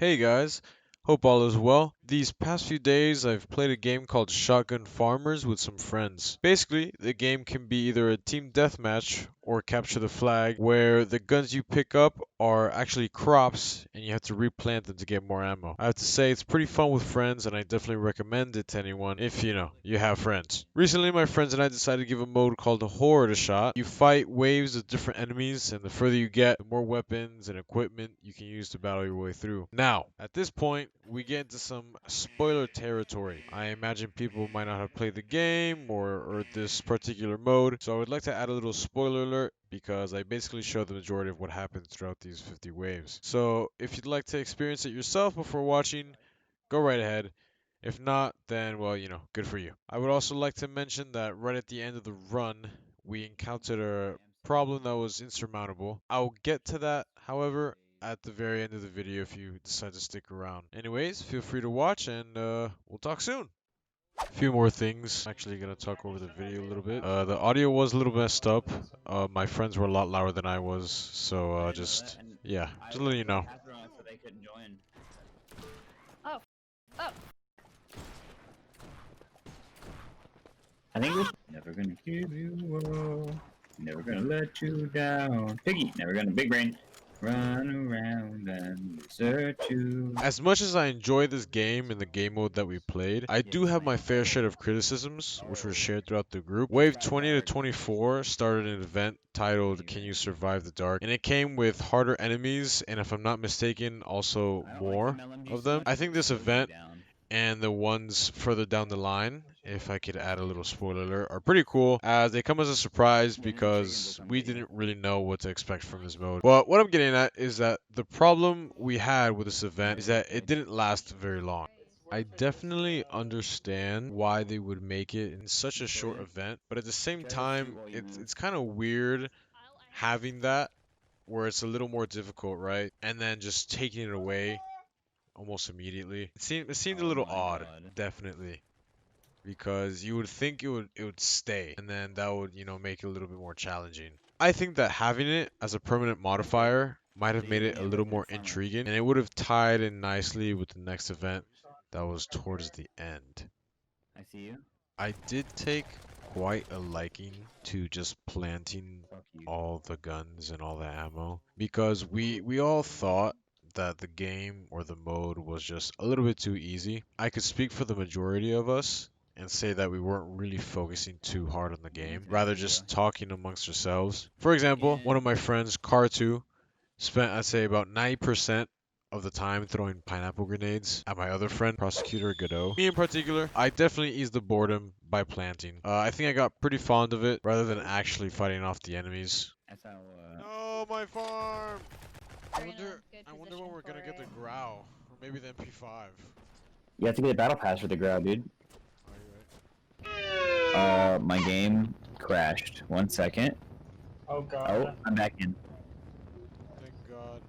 Hey guys, hope all is well. These past few days I've played a game called Shotgun Farmers with some friends. Basically, the game can be either a team deathmatch or capture the flag, where the guns you pick up are actually crops and you have to replant them to get more ammo. I have to say it's pretty fun with friends and I definitely recommend it to anyone if you have friends. Recently my friends and I decided to give a mode called Horde a shot. You fight waves of different enemies and the further you get, the more weapons and equipment you can use to battle your way through. Now, at this point, we get into some spoiler territory. I imagine people might not have played the game or this particular mode, so I would like to add a little spoiler alert because I basically show the majority of what happens throughout these 50 waves. So if you'd like to experience it yourself before watching, go right ahead. If not, then, well, good for you. I would also like to mention that right at the end of the run, we encountered a problem that was insurmountable. I'll get to that, however, at the very end of the video if you decide to stick around. Anyways, feel free to watch and we'll talk soon. A few more things. I'm actually going to talk over the video a little bit. The audio was a little messed up. My friends were a lot louder than I was, so yeah, just letting you know. So they couldn't join. Oh. Oh. I think we're never gonna give you up, never gonna let you down. Piggy, never gonna big brain. Run around and desert you. As much as I enjoy this game and the game mode that we played, I do have my fair share of criticisms, which were shared throughout the group. Wave 20 to 24 started an event titled Can You Survive the Dark? And it came with harder enemies, and if I'm not mistaken, also more of them. I think this event and the ones further down the line, if I could add a little spoiler alert, are pretty cool as they come as a surprise because we didn't really know what to expect from this mode. But what I'm getting at is that the problem we had with this event is that it didn't last very long. I definitely understand why they would make it in such a short event, but at the same time, it's kind of weird having that where it's a little more difficult, right? And then just taking it away almost immediately. It seemed a Oh little my odd, God. definitely, because you would think it would stay, and then that would make it a little bit more challenging. I think that having it as a permanent modifier might have made it a little more intriguing, and it would have tied in nicely with the next event that was towards the end. I see you. I did take quite a liking to just planting Fuck you. all the guns and all the ammo because we all thought that the game or the mode was just a little bit too easy. I could speak for the majority of us and say that we weren't really focusing too hard on the game, rather just talking amongst ourselves. For example, one of my friends, Car2, spent, I'd say, about 90% of the time throwing pineapple grenades at my other friend, Prosecutor Godot. Me in particular, I definitely eased the boredom by planting. I think I got pretty fond of it rather than actually fighting off the enemies. That's how. No, my farm! I We're in a wonder, good I wonder when position we're gonna for get the it. Growl, or maybe the MP5. You have to get a battle pass for the ground, dude. Are you right? My game crashed. 1 second. Oh god. Oh, I'm back in. Thank God.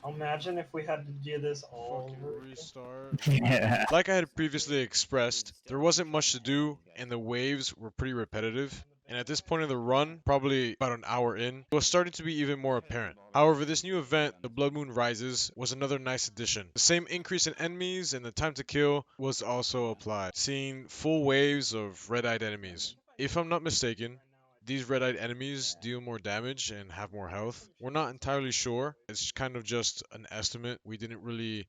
Imagine if we had to do this all Fucking over again. restart. Yeah. Like I had previously expressed, there wasn't much to do, and the waves were pretty repetitive. And at this point in the run, probably about an hour in, it was starting to be even more apparent. However, this new event, the Blood Moon Rises, was another nice addition. The same increase in enemies and the time to kill was also applied, seeing full waves of red-eyed enemies. If I'm not mistaken, these red-eyed enemies deal more damage and have more health. We're not entirely sure. It's kind of just an estimate. We didn't really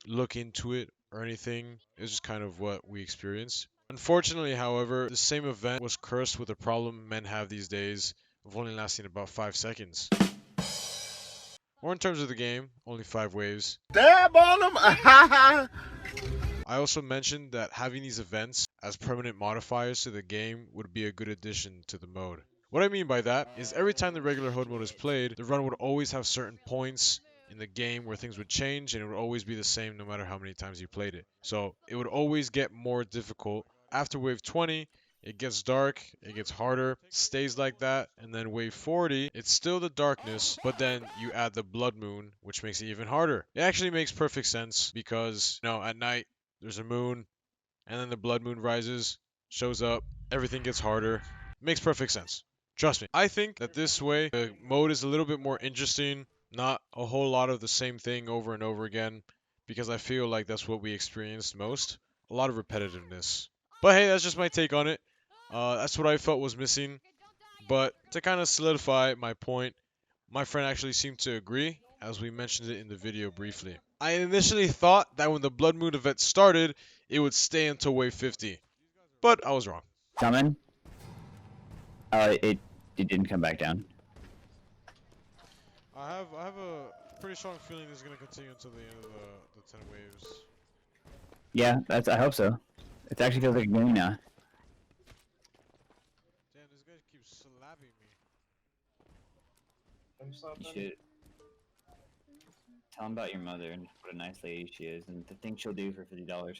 look into it or anything. It's just kind of what we experienced. Unfortunately, however, the same event was cursed with a problem men have these days of only lasting about 5 seconds. Or in terms of the game, only 5 waves. Dab on them! I also mentioned that having these events as permanent modifiers to the game would be a good addition to the mode. What I mean by that is every time the regular Horde mode is played, the run would always have certain points in the game where things would change and it would always be the same no matter how many times you played it. So it would always get more difficult. After wave 20, it gets dark, it gets harder, stays like that, and then wave 40, it's still the darkness, but then you add the blood moon, which makes it even harder. It actually makes perfect sense because, at night, there's a moon, and then the blood moon rises, shows up, everything gets harder. Makes perfect sense. Trust me. I think that this way, the mode is a little bit more interesting, Not a whole lot of the same thing over and over again, because I feel like that's what we experienced most. A lot of repetitiveness. But hey, that's just my take on it. That's what I felt was missing. But to kind of solidify my point, my friend actually seemed to agree, as we mentioned it in the video briefly. I initially thought that when the Blood Moon event started, it would stay until wave 50, but I was wrong. Coming. It didn't come back down. I have a pretty strong feeling this is gonna continue until the end of the 10 waves. Yeah, I hope so. It actually feels like a game now. Damn, this guy keeps slapping me. I'm You something. should tell him about your mother and what a nice lady she is and the things she'll do for $50.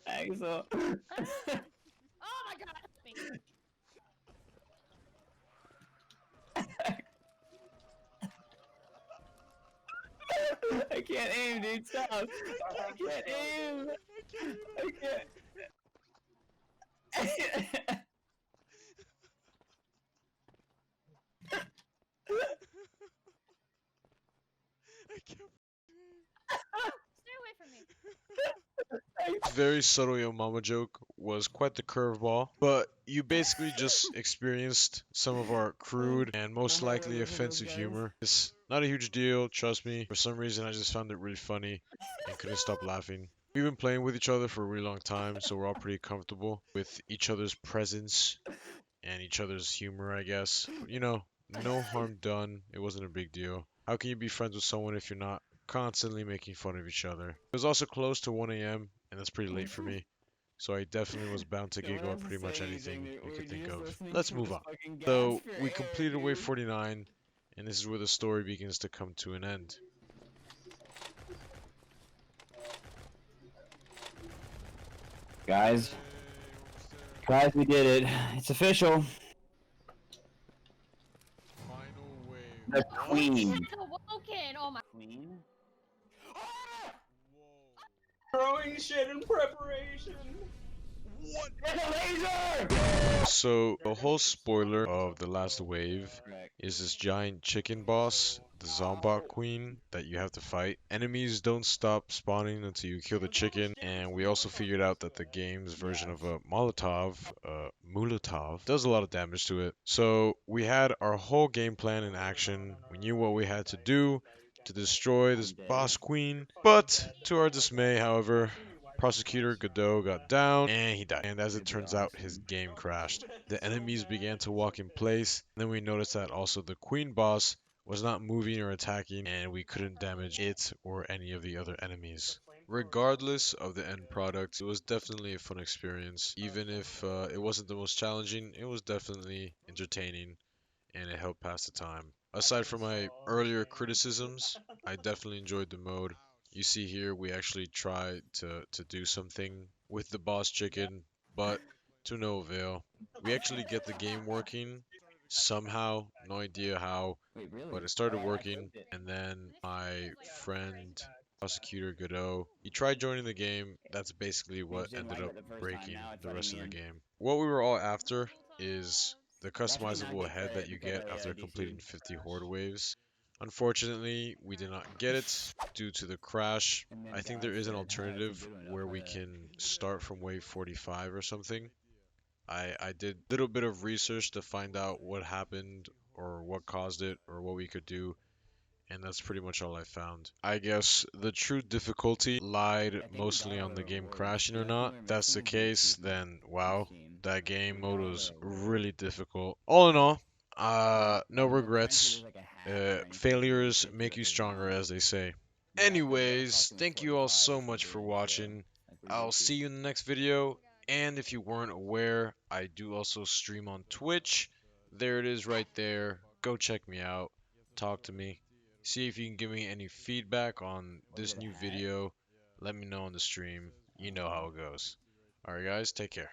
Axel. Oh my god, help me. I can't aim, dude. Stop. I can't aim. I can't. I can't. Stay away from me. Very subtle Yo Mama joke was quite the curveball, but you basically just experienced some of our crude and most likely offensive humor. It's not a huge deal, trust me. For some reason, I just found it really funny and couldn't stop laughing. We've been playing with each other for a really long time, so we're all pretty comfortable with each other's presence and each other's humor, I guess. You know, no harm done. It wasn't a big deal. How can you be friends with someone if you're not constantly making fun of each other? It was also close to 1 a.m., and that's pretty late for me. So I definitely was bound to giggle at pretty much anything you could think of. Let's move on. So we completed wave 49, and this is where the story begins to come to an end. Guys, Hey, almost there. guys, we did it. It's official. Final wave. The What? queen. It's awoken. Oh my. Queen? Whoa. Throwing shit in preparation. What? There's a laser! So, the whole spoiler of the last wave Correct. is this giant chicken boss, the Zombot Queen, that you have to fight. Enemies don't stop spawning until you kill the chicken, and we also figured out that the game's version of a Molotov, does a lot of damage to it. So, we had our whole game plan in action. We knew what we had to do to destroy this boss queen, but to our dismay, however, Prosecutor Godot got down and he died. And as it turns out, his game crashed. The enemies began to walk in place. Then we noticed that also the queen boss was not moving or attacking, and we couldn't damage it or any of the other enemies. Regardless of the end product, it was definitely a fun experience. Even if it wasn't the most challenging, it was definitely entertaining and it helped pass the time. Aside from my earlier criticisms, I definitely enjoyed the mode. You see here, we actually tried to do something with the boss chicken, but to no avail. We actually get the game working somehow, no idea how, Wait, really? but it started I working, clicked it. and then my friend, Prosecutor Godot, he tried joining the game. That's basically You what just didn't ended like up it the first time. breaking Now it's the letting rest me of the in. game. What we were all after is the I'm actually not customizable get head that credit you because get I after completing DC'd. 50 Horde waves. Unfortunately, we did not get it due to the crash. And then I think there God is an said, that's a alternative good one. I'll where play we that. can start from wave 45 or something. I did a little bit of research to find out what happened or what caused it or what we could do, and that's pretty much all I found. I guess the true difficulty lied I think we got mostly all on the the game rewards. crashing The or only thing not. we're If that's missing the is the case, achievement then on wow, Steam. that game We got mode all was the rewards. really difficult. All in all, no But apparently regrets. there's like a hack or anything to where it Failures gives you make like you a stronger, zombie. as they say. Yeah, because they were Anyways, talking with thank you all 45 so if we're much for doing so. watching. Like pretty I'll risky. see you in the next video. And if you weren't aware, I do also stream on Twitch. There it is right there. Go check me out. Talk to me. See if you can give me any feedback on Was this it a new hat? video. Let me know on the stream. You know how it goes. Alright, guys, take care.